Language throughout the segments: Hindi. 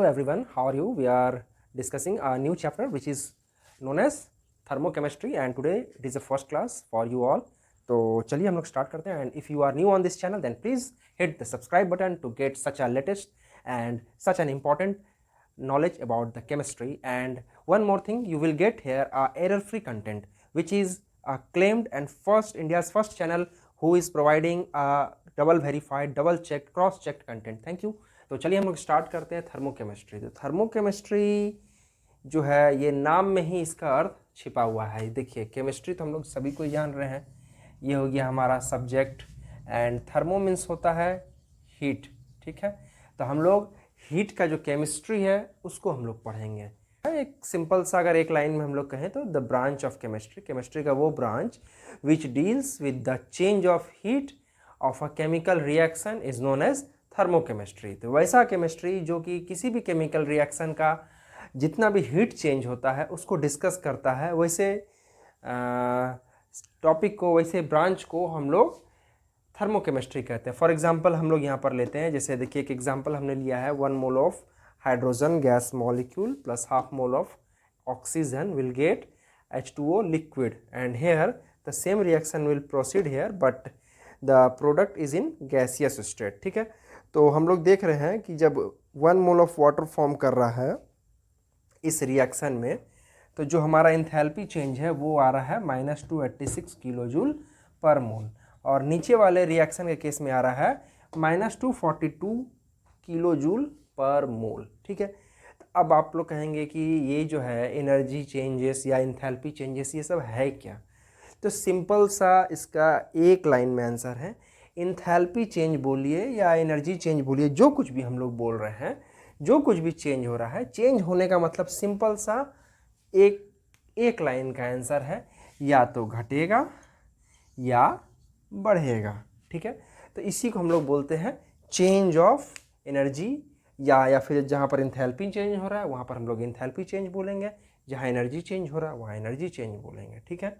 everyone, how are you? We are discussing a new chapter which is known as thermochemistry and today it is the first class for you all. तो चलिए हम लोग स्टार्ट करते हैं. And if you are new on this channel then please hit the subscribe button to get such a latest and such an important knowledge about the chemistry. And one more thing, you will get here a error free content which is claimed and India's first channel who is providing a double verified, double checked, cross checked content. Thank you. तो चलिए हम लोग स्टार्ट करते हैं थर्मोकेमिस्ट्री. तो थर्मोकेमिस्ट्री जो है ये नाम में ही इसका अर्थ छिपा हुआ है. देखिए केमिस्ट्री तो हम लोग सभी को जान रहे हैं, ये हो गया हमारा सब्जेक्ट. एंड थर्मो मीन्स होता है हीट. ठीक है, तो हम लोग हीट का जो केमिस्ट्री है उसको हम लोग पढ़ेंगे. एक सिंपल सा अगर एक लाइन में हम लोग कहें तो the branch of chemistry, chemistry का वो branch which deals with the change of heat of a chemical reaction is known as thermochemistry. तो वैसा केमिस्ट्री जो कि किसी भी केमिकल रिएक्शन का जितना भी हीट चेंज होता है उसको डिस्कस करता है, वैसे टॉपिक को, वैसे ब्रांच को हम लोग थर्मोकेमिस्ट्री कहते हैं. फॉर एग्जांपल हम लोग यहाँ पर लेते हैं, जैसे देखिए एक एग्जांपल हमने लिया है 1 mole of hydrogen gas molecule plus half mole of oxygen will get H2O liquid and here the same reaction will proceed here but the product is in gaseous state. ठीक है, तो हम लोग देख रहे हैं कि जब 1 मोल ऑफ वाटर फॉर्म कर रहा है इस रिएक्शन में, तो जो हमारा इंथैल्पी चेंज है वो आ रहा है -286 किलो जूल पर मोल, और नीचे वाले रिएक्शन के केस में आ रहा है -242 किलो जूल पर मोल. ठीक है, तो अब आप लोग कहेंगे कि ये जो है एनर्जी चेंजेस या इंथैल्पी चेंजेस ये सब है क्या? तो सिंपल सा इसका एक लाइन में आंसर है, इंथैल्पी चेंज बोलिए या एनर्जी चेंज बोलिए, जो कुछ भी हम लोग बोल रहे हैं, जो कुछ भी चेंज हो रहा है, चेंज होने का मतलब सिंपल सा एक लाइन का आंसर है, या तो घटेगा या बढ़ेगा. ठीक है, तो इसी को हम लोग बोलते हैं चेंज ऑफ एनर्जी, या फिर जहाँ पर इंथैल्पी चेंज हो रहा है वहाँ पर हम लोग इंथैल्पी चेंज बोलेंगे, जहाँ एनर्जी चेंज हो रहा है वहाँ एनर्जी चेंज बोलेंगे. ठीक है,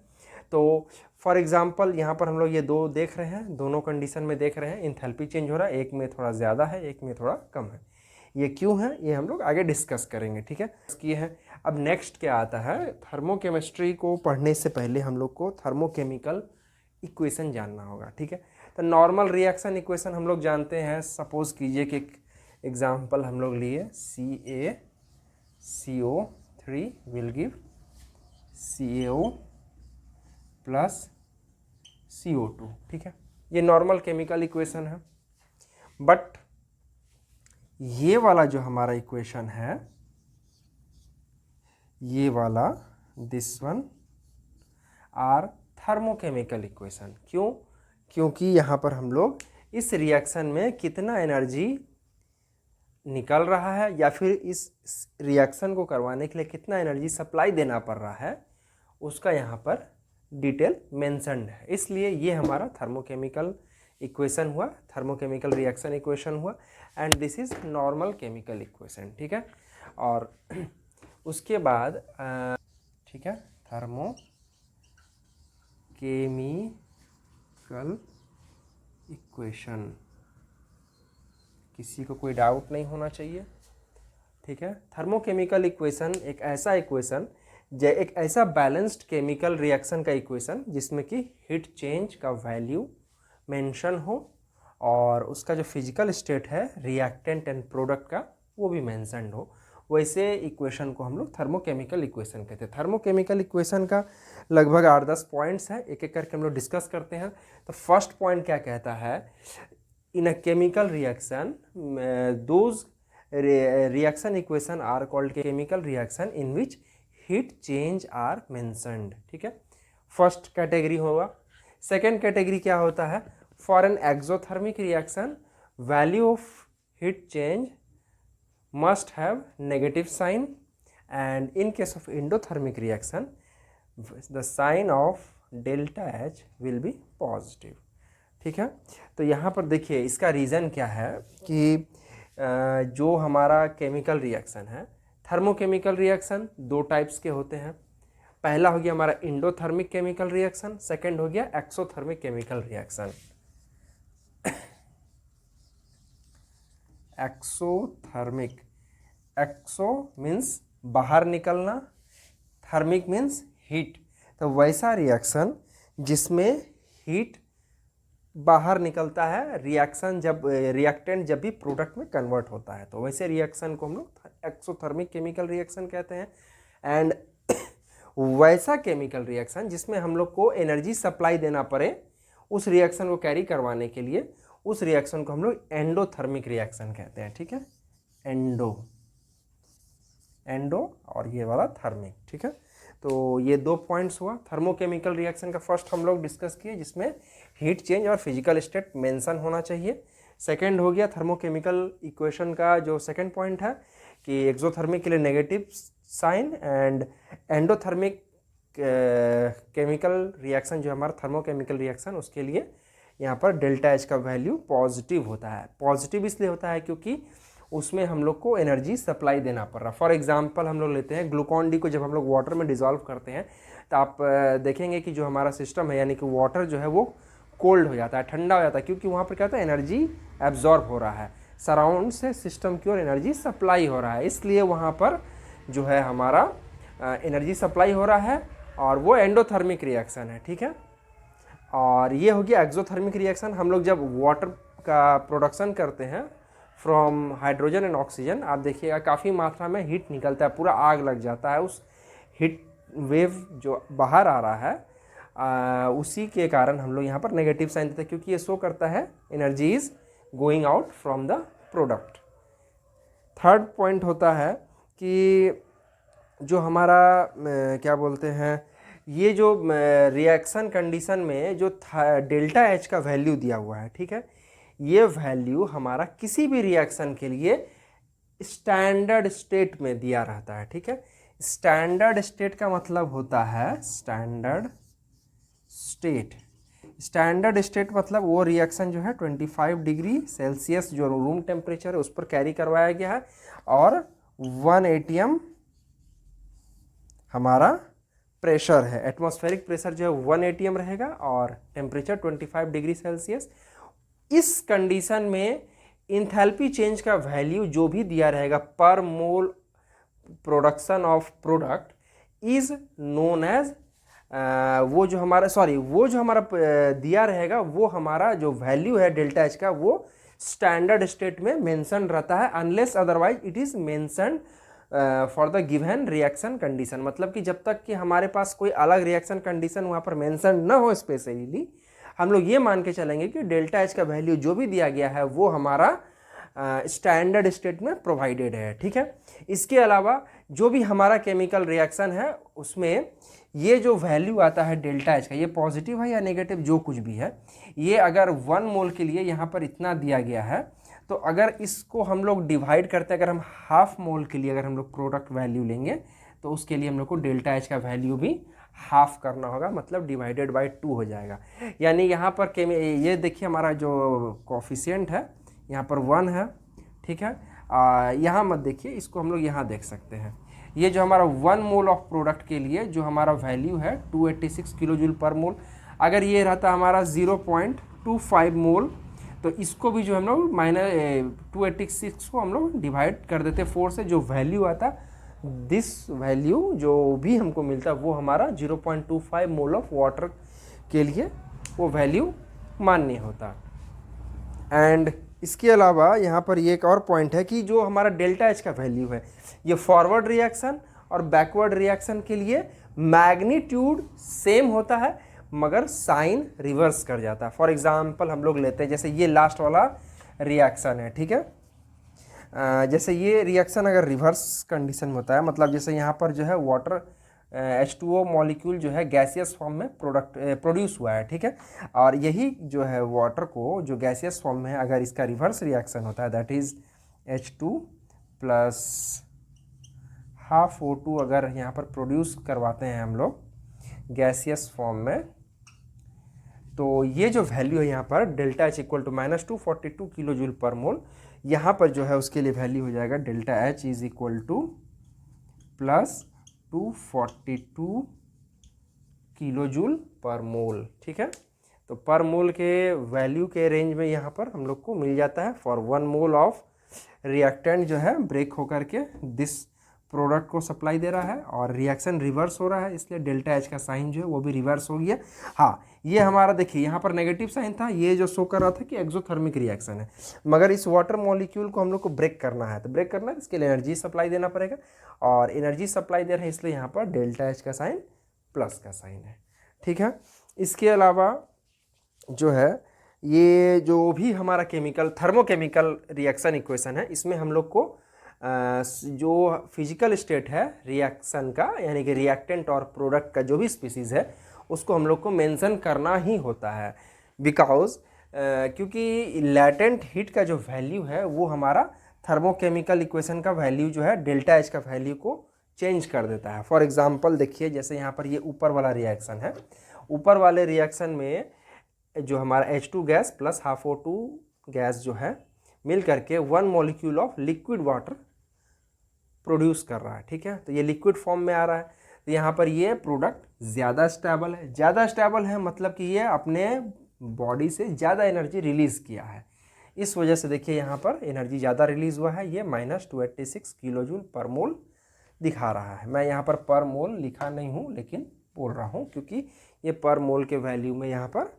तो फॉर एग्जांपल यहाँ पर हम लोग ये दो देख रहे हैं, दोनों कंडीशन में देख रहे हैं इंथैल्पी चेंज हो रहा है, एक में थोड़ा ज़्यादा है एक में थोड़ा कम है. ये क्यों है ये हम लोग आगे डिस्कस करेंगे. ठीक है, इसकी है. अब नेक्स्ट क्या आता है, थर्मोकेमिस्ट्री को पढ़ने से पहले हम लोग को थर्मोकेमिकल इक्वेशन जानना होगा. ठीक है, तो नॉर्मल रिएक्शन इक्वेशन हम लोग जानते हैं. सपोज कीजिए कि एग्जांपल हम लोग लिए CaCO3 will give CaO plus CO2. ठीक है, ये नॉर्मल केमिकल इक्वेशन है. बट ये वाला जो हमारा इक्वेशन है, ये वाला this one are thermochemical equation. क्यों? क्योंकि यहाँ पर हम लोग इस रिएक्शन में कितना एनर्जी निकल रहा है या फिर इस रिएक्शन को करवाने के लिए कितना एनर्जी सप्लाई देना पड़ रहा है उसका यहाँ पर डिटेल मेंशन्ड है. इसलिए ये हमारा थर्मोकेमिकल इक्वेशन हुआ, थर्मोकेमिकल रिएक्शन इक्वेशन हुआ, and this is normal chemical equation. ठीक है, और उसके बाद ठीक है, थर्मोकेमिकल इक्वेशन, किसी को कोई डाउट नहीं होना चाहिए. ठीक है, थर्मोकेमिकल इक्वेशन एक ऐसा इक्वेशन, एक ऐसा बैलेंस्ड केमिकल रिएक्शन का इक्वेशन जिसमें कि हीट चेंज का वैल्यू मेंशन हो और उसका जो फिजिकल स्टेट है रिएक्टेंट एंड प्रोडक्ट का वो भी मेंशन्ड हो. वैसे इक्वेशन को हम लोग थर्मोकेमिकल इक्वेशन कहते हैं. थर्मोकेमिकल इक्वेशन का लगभग 8-10 पॉइंट्स हैं, एक एक करके हम लोग डिस्कस करते हैं. तो फर्स्ट पॉइंट क्या कहता है, in a chemical reaction those reaction equation are called chemical reaction in which heat change are mentioned. ठीक है, फर्स्ट कैटेगरी होगा. सेकेंड कैटेगरी क्या होता है, for an exothermic reaction value of heat change must have negative sign, and in case of endothermic reaction the sign of delta H will be positive. ठीक है, तो यहाँ पर देखिए इसका रीज़न क्या है कि जो हमारा केमिकल रिएक्शन है, थर्मोकेमिकल रिएक्शन दो टाइप्स के होते हैं. पहला हो गया हमारा इंडोथर्मिक केमिकल रिएक्शन, सेकेंड हो गया एक्सोथर्मिक केमिकल रिएक्शन. एक्सोथर्मिक एक्सो मीन्स बाहर निकलना, थर्मिक मीन्स हीट। तो वैसा रिएक्शन जिसमें हीट बाहर निकलता है, रिएक्शन जब रिएक्टेंट जब भी प्रोडक्ट में कन्वर्ट होता है, तो वैसे रिएक्शन को हम लोग एक्सोथर्मिक केमिकल रिएक्शन कहते हैं। एंड वैसा केमिकल रिएक्शन जिसमें हम लोग को एनर्जी सप्लाई देना पड़े उस रिएक्शन को कैरी करवाने के लिए, उस रिएक्शन को हम लोग एंडोथर्मिक रिएक्शन कहते हैं। ठीक है, एंडो और ये वाला थर्मिक। ठीक है, तो ये 2 पॉइंट्स हुआ थर्मोकेमिकल रिएक्शन का। फर्स्ट हम लोग डिस्कस किए जिसमें हीट चेंज और फिजिकल स्टेट मेंशन होना चाहिए। सेकंड हो गया थर्मोकेमिकल इक्वेशन का जो सेकंड पॉइंट है कि एक्सोथर्मिक के लिए negative sign and endothermic chemical reaction जो हमारा थर्मोकेमिकल रिएक्शन उसके लिए यहाँ पर डेल्टा एच का वैल्यू पॉजिटिव होता है। पॉजिटिव इसलिए होता है क्योंकि उसमें हम लोग को एनर्जी सप्लाई देना पड़ रहा। फॉर एग्जांपल हम लोग लेते हैं ग्लूकॉन डी को, जब हम लोग वाटर में डिज़ोल्व करते हैं तो आप देखेंगे कि जो हमारा सिस्टम है यानी कि वाटर जो है वो कोल्ड हो जाता है, ठंडा हो जाता है, क्योंकि वहाँ पर क्या होता है एनर्जी एब्जॉर्ब हो रहा है, सराउंड से सिस्टम की ओर एनर्जी सप्लाई हो रहा है, इसलिए वहाँ पर जो है हमारा एनर्जी सप्लाई हो रहा है और वो एंडोथर्मिक रिएक्शन है। ठीक है, और ये हो गया एक्सोथर्मिक रिएक्शन। हम लोग जब वाटर का प्रोडक्शन करते हैं फ्रॉम हाइड्रोजन एंड ऑक्सीजन, आप देखिएगा काफ़ी मात्रा में हीट निकलता है, पूरा आग लग जाता है। उस हीट वेव जो बाहर आ रहा है उसी के कारण हम लोग यहाँ पर नेगेटिव साइन देते हैं, क्योंकि ये शो करता है energy is going out from the product. Third point होता है कि जो हमारा क्या बोलते हैं, ये जो रिएक्शन कंडीशन में जो डेल्टा एच का वैल्यू दिया हुआ है, ठीक है, ये वैल्यू हमारा किसी भी रिएक्शन के लिए स्टैंडर्ड स्टेट में दिया रहता है। ठीक है, स्टैंडर्ड स्टेट का मतलब होता है स्टैंडर्ड स्टेट। स्टैंडर्ड स्टेट मतलब वो रिएक्शन जो है 25 डिग्री सेल्सियस जो रूम टेम्परेचर है उस पर कैरी करवाया गया है और 1 atm हमारा प्रेशर है, एटमॉस्फेरिक प्रेशर जो है 1 atm रहेगा और टेम्परेचर 25 डिग्री सेल्सियस। इस कंडीशन में इंथैल्पी चेंज का वैल्यू जो भी दिया रहेगा per mole production of product is known as वो जो हमारा दिया रहेगा वो हमारा जो वैल्यू है डेल्टा एच का वो स्टैंडर्ड स्टेट में मेंशन रहता है, unless otherwise it is mention for the given reaction condition. मतलब कि जब तक कि हमारे पास कोई अलग रिएक्शन कंडीशन वहाँ पर मेंशन न हो स्पेशली, हम लोग ये मान के चलेंगे कि डेल्टा एच का वैल्यू जो भी दिया गया है वो हमारा स्टैंडर्ड स्टेट में प्रोवाइडेड है। ठीक है, इसके अलावा जो भी हमारा केमिकल रिएक्शन है उसमें ये जो वैल्यू आता है डेल्टा एच का, ये पॉजिटिव है या नेगेटिव जो कुछ भी है, ये अगर 1 मोल के लिए यहाँ पर इतना दिया गया है, तो अगर इसको हम लोग डिवाइड करते हैं, अगर हम हाफ मोल के लिए अगर हम लोग प्रोडक्ट वैल्यू लेंगे तो उसके लिए हम लोग को डेल्टा एच का वैल्यू भी हाफ करना होगा, मतलब डिवाइडेड बाय 2 हो जाएगा। यानी यहाँ पर ये देखिए हमारा जो कोफिशिएंट है यहाँ पर 1 है। ठीक है, यहाँ मत देखिए, इसको हम लोग यहाँ देख सकते हैं। ये जो हमारा 1 मोल ऑफ प्रोडक्ट के लिए जो हमारा वैल्यू है 286 किलो जूल पर मोल, अगर ये रहता हमारा 0.25 मोल तो इसको भी जो हम लोग -286 को हम लोग डिवाइड कर देते 4 से, जो वैल्यू आता दिस वैल्यू जो भी हमको मिलता वो हमारा 0.25 मोल ऑफ वाटर के लिए वो वैल्यू मान्य होता। एंड इसके अलावा यहाँ पर ये एक और पॉइंट है कि जो हमारा डेल्टा एच का वैल्यू है ये फॉरवर्ड रिएक्शन और बैकवर्ड रिएक्शन के लिए मैग्नीट्यूड सेम होता है मगर साइन रिवर्स कर जाता है। फॉर एग्जांपल हम लोग लेते हैं जैसे ये लास्ट वाला रिएक्शन है, ठीक है, जैसे ये रिएक्शन अगर रिवर्स कंडीशन में होता है, मतलब जैसे यहाँ पर जो है वाटर H2O मॉलिक्यूल जो है गैसियस फॉर्म में प्रोड्यूस हुआ है, ठीक है, और यही जो है वाटर को जो गैसियस फॉर्म में है अगर इसका रिवर्स रिएक्शन होता है that is H2 plus half O2 अगर यहाँ पर प्रोड्यूस करवाते हैं हम लोग गैसियस फॉर्म में, तो ये जो वैल्यू है यहाँ पर delta H equal to -242 kilo joule per mole, यहाँ पर जो है उसके लिए वैल्यू हो जाएगा delta H is equal to plus 242 kilo joule per mole. ठीक है, तो पर मोल के वैल्यू के रेंज में यहाँ पर हम लोग को मिल जाता है फॉर 1 मोल ऑफ रिएक्टेंट जो है ब्रेक होकर के दिस प्रोडक्ट को सप्लाई दे रहा है और रिएक्शन रिवर्स हो रहा है, इसलिए डेल्टा एच का साइन जो है वो भी रिवर्स हो गया। हाँ, ये हमारा देखिए यहाँ पर नेगेटिव साइन था, ये जो शो कर रहा था कि एक्सोथर्मिक रिएक्शन है, मगर इस वाटर मॉलिक्यूल को हम लोग को ब्रेक करना है, तो ब्रेक करना है इसके लिए एनर्जी सप्लाई देना पड़ेगा, और एनर्जी सप्लाई दे रहे हैं इसलिए यहाँ पर डेल्टा एच का साइन प्लस का साइन है। ठीक है, इसके अलावा जो है ये जो भी हमारा केमिकल थर्मोकेमिकल रिएक्शन इक्वेशन है, इसमें हम लोग को जो फिजिकल स्टेट है रिएक्शन का, यानी कि रिएक्टेंट और प्रोडक्ट का जो भी स्पीसीज़ है उसको हम लोग को मेंशन करना ही होता है, बिकॉज क्योंकि लैटेंट हीट का जो वैल्यू है वो हमारा थर्मोकेमिकल इक्वेशन का वैल्यू जो है डेल्टा एच का वैल्यू को चेंज कर देता है। फॉर एग्जांपल देखिए, जैसे यहाँ पर ये ऊपर वाला रिएक्शन है, ऊपर वाले रिएक्शन में जो हमारा H2 gas plus half O2 gas जो है मिल करके 1 molecule of liquid water produce कर रहा है। ठीक है, तो ये लिक्विड फॉर्म में आ रहा है, तो यहाँ पर ये प्रोडक्ट ज़्यादा स्टेबल है। ज़्यादा स्टेबल है मतलब कि ये अपने बॉडी से ज़्यादा एनर्जी रिलीज़ किया है, इस वजह से देखिए यहाँ पर एनर्जी ज़्यादा रिलीज़ हुआ है, ये -286 किलो जूल पर मोल दिखा रहा है। मैं यहाँ पर मोल लिखा नहीं हूँ लेकिन बोल रहा हूँ क्योंकि ये पर मोल के वैल्यू में यहाँ पर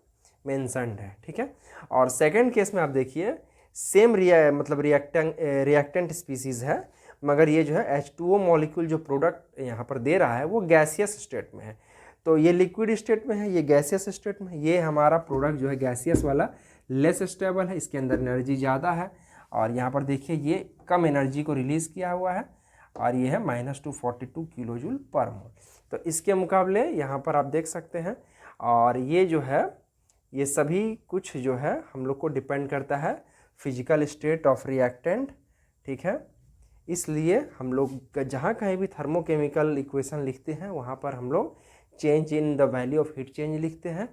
मेंशन्ड है। ठीक है, और सेकेंड केस में आप देखिए सेम रिएक्टेंट स्पीसीज़ है, मगर ये जो है H2O मॉलिक्यूल जो प्रोडक्ट यहाँ पर दे रहा है वो गैसियस स्टेट में है, तो ये लिक्विड स्टेट में है, ये गैसियस स्टेट में है। ये हमारा प्रोडक्ट जो है गैसियस वाला लेस स्टेबल है, इसके अंदर एनर्जी ज़्यादा है, और यहाँ पर देखिए ये कम एनर्जी को रिलीज़ किया हुआ है, और ये है -242 किलो जूल पर मोल। तो इसके मुकाबले यहाँ पर आप देख सकते हैं, और ये जो है ये सभी कुछ जो है हम लोग को डिपेंड करता है फिजिकल स्टेट ऑफ रिएक्टेंट। ठीक है, इसलिए हम लोग जहाँ कहीं भी थर्मोकेमिकल इक्वेशन लिखते हैं वहाँ पर हम लोग change in the value of heat change लिखते हैं,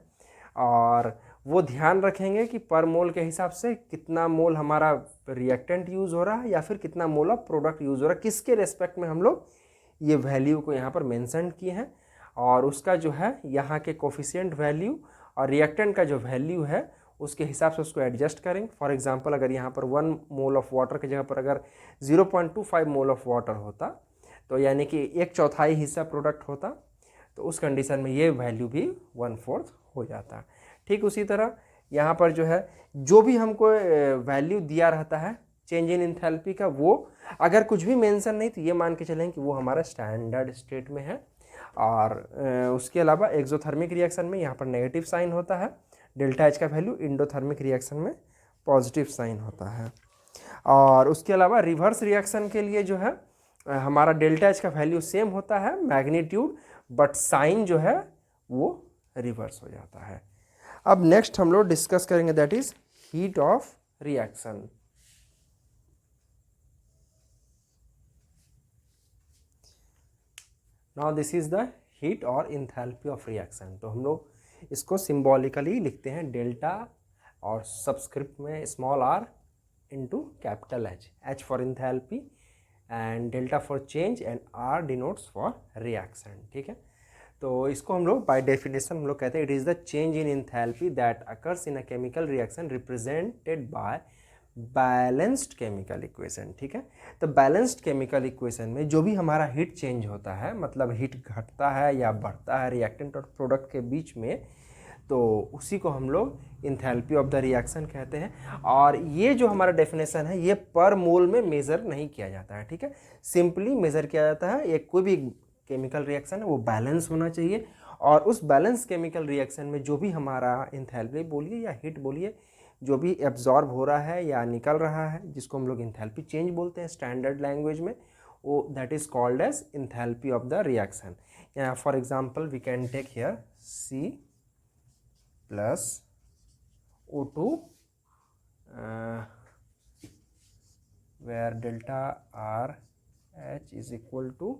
और वो ध्यान रखेंगे कि पर मोल के हिसाब से कितना मोल हमारा रिएक्टेंट यूज़ हो रहा है या फिर कितना मोल ऑफ प्रोडक्ट यूज़ हो रहा है, किसके रेस्पेक्ट में हम लोग ये वैल्यू को यहाँ पर मेंशन किए हैं, और उसका जो है यहाँ के कोफिशिएंट वैल्यू और रिएक्टेंट का जो वैल्यू है उसके हिसाब से उसको एडजस्ट करेंगे। फॉर एग्जांपल अगर यहाँ पर 1 मोल ऑफ वाटर की जगह पर अगर 0.25 मोल ऑफ वाटर होता, तो यानी कि 1/4 हिस्सा प्रोडक्ट होता, तो उस कंडीशन में ये वैल्यू भी 1/4 हो जाता। ठीक उसी तरह यहाँ पर जो है जो भी हमको वैल्यू दिया रहता है चेंज इन एंथैल्पी का, वो अगर कुछ भी मेंशन नहीं तो ये मान के चलें कि वो हमारा स्टैंडर्ड स्टेट में है। और उसके अलावा एक्सोथर्मिक रिएक्शन में यहाँ पर नेगेटिव साइन होता है, डेल्टा एच का वैल्यू इंडोथर्मिक रिएक्शन में पॉजिटिव साइन होता है। और उसके अलावा रिवर्स रिएक्शन के लिए जो है हमारा डेल्टा एच का वैल्यू सेम होता है मैग्नीट्यूड, बट साइन जो है वो रिवर्स हो जाता है। अब नेक्स्ट हम लोग डिस्कस करेंगे that is heat of reaction. Now this is the heat और इंथैल्पी ऑफ रिएक्शन। तो हम लोग इसको सिंबॉलिकली लिखते हैं डेल्टा और सबस्क्रिप्ट में small r into capital H, H for enthalpy and delta for change and R denotes for reaction. ठीक है, तो इसको हम लोग बाय डेफिनेशन हम लोग कहते हैं it is the change in enthalpy that occurs in a chemical reaction represented by balanced chemical equation. ठीक है, तो बैलेंस्ड केमिकल इक्वेशन में जो भी हमारा हीट चेंज होता है, मतलब हीट घटता है या बढ़ता है रिएक्टेंट और प्रोडक्ट के बीच में, तो उसी को हम लोग इंथैल्पी ऑफ द रिएक्शन कहते हैं। और ये जो हमारा डेफिनेशन है ये पर मोल में मेज़र नहीं किया जाता है। ठीक है, सिंपली मेज़र किया जाता है एक कोई भी केमिकल रिएक्शन है वो बैलेंस होना चाहिए, और उस बैलेंस केमिकल रिएक्शन में जो भी हमारा इंथैल्पी बोलिए या हीट बोलिए जो भी एब्जॉर्ब हो रहा है या निकल रहा है, जिसको हम लोग इंथैल्पी चेंज बोलते हैं स्टैंडर्ड लैंग्वेज में, वो that is called as enthalpy of the reaction. यहाँ for example we can take here C plus O2 where delta RH is equal to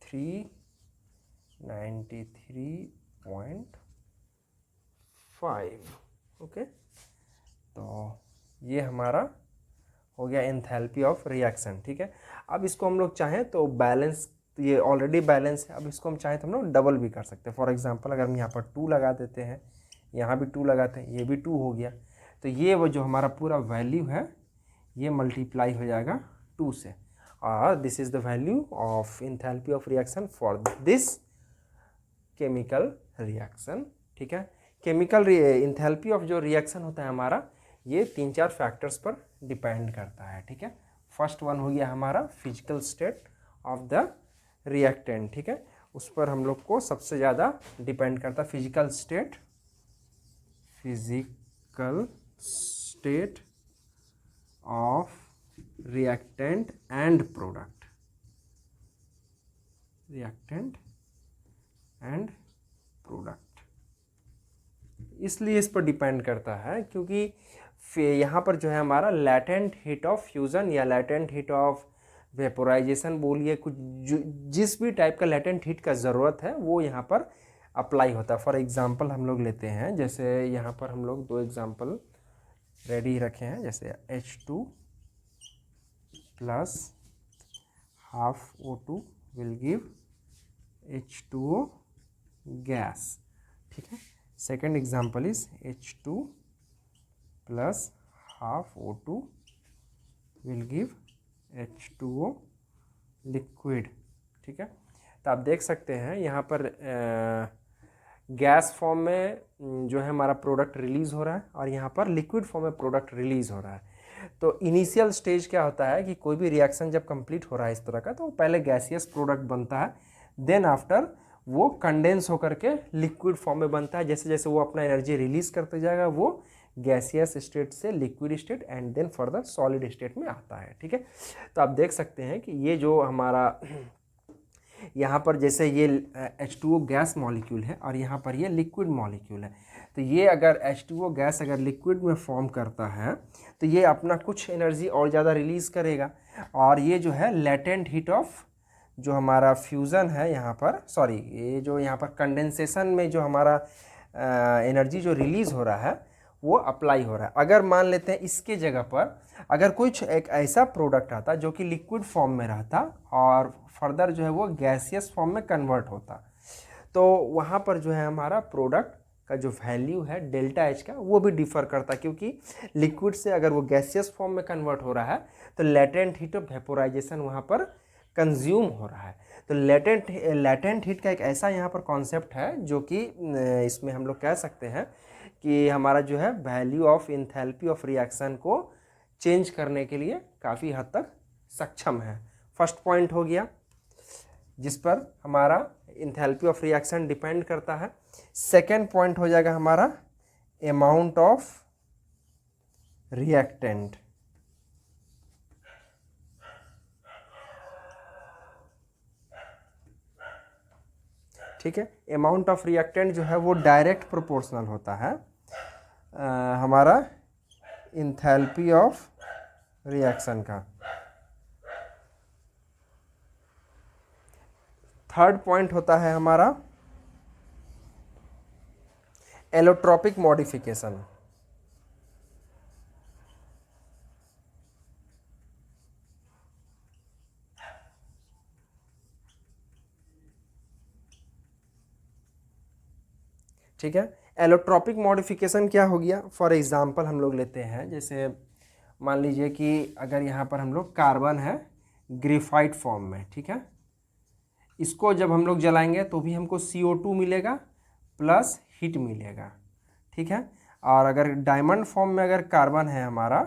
393.5। Okay, तो ये हमारा हो गया एंथैल्पी ऑफ रिएक्शन। ठीक है, अब इसको हम लोग चाहें तो बैलेंस, ये ऑलरेडी बैलेंस है, अब इसको हम चाहें तो हम लोग डबल भी कर सकते हैं। फॉर एग्जांपल अगर हम यहाँ पर 2 लगा देते हैं, यहाँ भी 2 लगाते हैं, ये भी 2 हो गया, तो ये वो जो हमारा पूरा वैल्यू है ये मल्टीप्लाई हो जाएगा 2 से, और this is the value of enthalpy of reaction for this chemical reaction. ठीक है, केमिकल इंथैल्पी ऑफ जो रिएक्शन होता है हमारा, ये 3-4 फैक्टर्स पर डिपेंड करता है। ठीक है, फर्स्ट वन हो गया हमारा physical state of the reactant. ठीक है, उस पर हम लोग को सबसे ज़्यादा डिपेंड करता है physical state of reactant and product, reactant and product. इसलिए इस पर डिपेंड करता है क्योंकि यहाँ पर जो है हमारा लैटेंट हीट ऑफ फ्यूज़न या लैटेंट हीट ऑफ वेपोराइजेशन बोलिए, कुछ जिस भी टाइप का लैटेंट हीट का ज़रूरत है वो यहाँ पर अप्लाई होता है। फॉर एग्जांपल हम लोग लेते हैं, जैसे यहाँ पर हम लोग 2 एग्जांपल रेडी रखे हैं, जैसे H2 plus half O2 will give H2O gas. ठीक है, second example is H2 plus half O2 will give H2O liquid. ठीक है, तो आप देख सकते हैं यहाँ पर गैस फॉर्म में जो है हमारा प्रोडक्ट रिलीज़ हो रहा है और यहाँ पर लिक्विड फॉर्म में प्रोडक्ट रिलीज़ हो रहा है। तो इनिशियल स्टेज क्या होता है कि कोई भी रिएक्शन जब कंप्लीट हो रहा है इस तरह का, तो पहले गैसियस प्रोडक्ट बनता है, देन आफ्टर वो कंडेंस होकर के लिक्विड फॉर्म में बनता है। जैसे जैसे वो अपना एनर्जी रिलीज़ करते जाएगा वो गैसियस स्टेट से liquid state and then further solid state में आता है। ठीक है, तो आप देख सकते हैं कि ये जो हमारा यहाँ पर जैसे ये H2O गैस मॉलिक्यूल है और यहाँ पर ये लिक्विड मॉलिक्यूल है, तो ये अगर H2O गैस अगर लिक्विड में फॉर्म करता है तो ये अपना कुछ एनर्जी और ज़्यादा रिलीज़ करेगा, और ये जो है लेटेंट हीट ऑफ जो हमारा फ्यूज़न है यहाँ पर, सॉरी ये जो यहाँ पर कंडेंसेशन में जो हमारा एनर्जी जो रिलीज़ हो रहा है वो अप्लाई हो रहा है। अगर मान लेते हैं इसके जगह पर अगर कुछ एक ऐसा प्रोडक्ट आता जो कि लिक्विड फॉर्म में रहता और फर्दर जो है वो गैसियस फॉर्म में कन्वर्ट होता, तो वहाँ पर जो है हमारा प्रोडक्ट का जो वैल्यू है डेल्टा एच का वो भी डिफ़र करता है, क्योंकि लिक्विड से अगर वो गैसियस फॉर्म में कन्वर्ट हो रहा है तो लेटेंट हीट ऑफ वेपोराइजेशन वहाँ पर कंज्यूम हो रहा है। तो लेटेंट हीट का एक ऐसा यहाँ पर कॉन्सेप्ट है जो कि इसमें हम लोग कह सकते हैं कि हमारा जो है value of enthalpy of reaction को चेंज करने के लिए काफ़ी हद तक सक्षम है। फर्स्ट पॉइंट हो गया जिस पर हमारा इंथैल्पी ऑफ रिएक्शन डिपेंड करता है। सेकेंड पॉइंट हो जाएगा हमारा अमाउंट ऑफ रिएक्टेंट। ठीक है, अमाउंट ऑफ रिएक्टेंट जो है वो डायरेक्ट प्रोपोर्शनल होता है हमारा इंथैल्पी ऑफ रिएक्शन का। थर्ड पॉइंट होता है हमारा एलोट्रोपिक मॉडिफिकेशन। ठीक है, एलोट्रोपिक मॉडिफिकेशन क्या हो गया? फॉर एग्जांपल हम लोग लेते हैं, जैसे मान लीजिए कि अगर यहाँ पर हम लोग कार्बन है ग्रेफाइट फॉर्म में, ठीक है, इसको जब हम लोग जलाएंगे तो भी हमको CO2 मिलेगा प्लस हीट मिलेगा। ठीक है, और अगर डायमंड फॉर्म में अगर कार्बन है हमारा,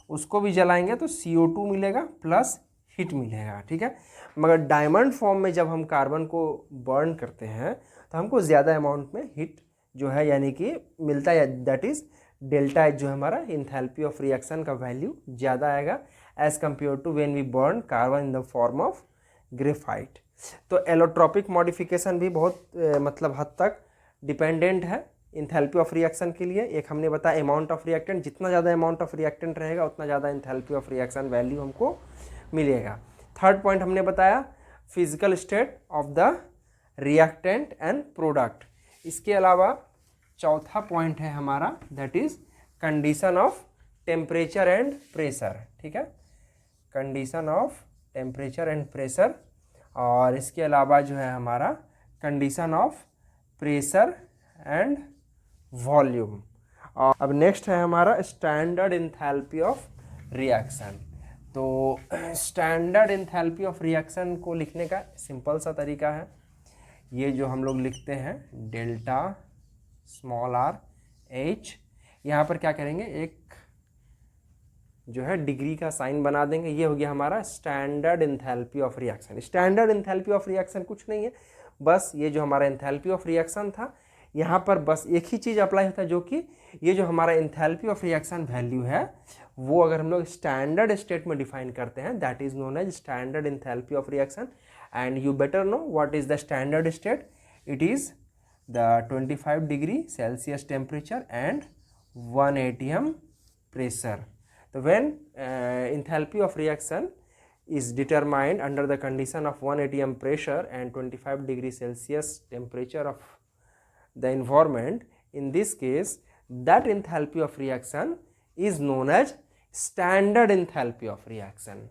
उसको भी जलाएंगे तो CO2 मिलेगा प्लस हीट मिलेगा। ठीक है, मगर डायमंड फॉर्म में जब हम कार्बन को बर्न करते हैं तो हमको ज़्यादा अमाउंट में हीट जो है यानी कि मिलता है, दैट इज़ डेल्टा एच जो है हमारा इंथैल्पी ऑफ रिएक्शन का वैल्यू ज़्यादा आएगा as compare to when we burn carbon in the form of graphite. तो एलोट्रोपिक मॉडिफिकेशन भी बहुत मतलब हद तक डिपेंडेंट है इंथैल्पी ऑफ रिएक्शन के लिए। एक हमने बताया अमाउंट ऑफ रिएक्टेंट, जितना ज़्यादा अमाउंट ऑफ रिएक्टेंट रहेगा उतना ज़्यादा इंथैल्पी ऑफ रिएक्शन वैल्यू हमको मिलेगा। थर्ड पॉइंट हमने बताया physical state of the reactant and product. इसके अलावा चौथा पॉइंट है हमारा that is condition of temperature and pressure. ठीक है, condition of temperature and pressure, और इसके अलावा जो है हमारा condition of pressure and volume. और अब नेक्स्ट है हमारा स्टैंडर्ड इंथैल्पी ऑफ रिएक्शन। तो स्टैंडर्ड एंथैल्पी ऑफ रिएक्शन को लिखने का सिंपल सा तरीका है, ये जो हम लोग लिखते हैं डेल्टा स्मॉल आर एच, यहाँ पर क्या करेंगे एक जो है डिग्री का साइन बना देंगे, ये हो गया हमारा standard enthalpy of reaction. Standard enthalpy of reaction कुछ नहीं है, बस ये जो हमारा एंथैल्पी ऑफ रिएक्शन था यहाँ पर बस एक ही चीज़ अप्लाई होता है, जो कि ये जो हमारा एंथैल्पी ऑफ रिएक्शन वैल्यू है वो अगर हम लोग स्टैंडर्ड स्टेट में डिफाइन करते हैं, that is known as standard enthalpy of reaction. And you better know what is the standard state, it is the 25 degree Celsius temperature and 1 atm pressure. तो when enthalpy of reaction is determined under the condition of 1 atm pressure and 25 degree Celsius temperature of the environment, in this case that enthalpy of reaction is known as standard enthalpy of reaction.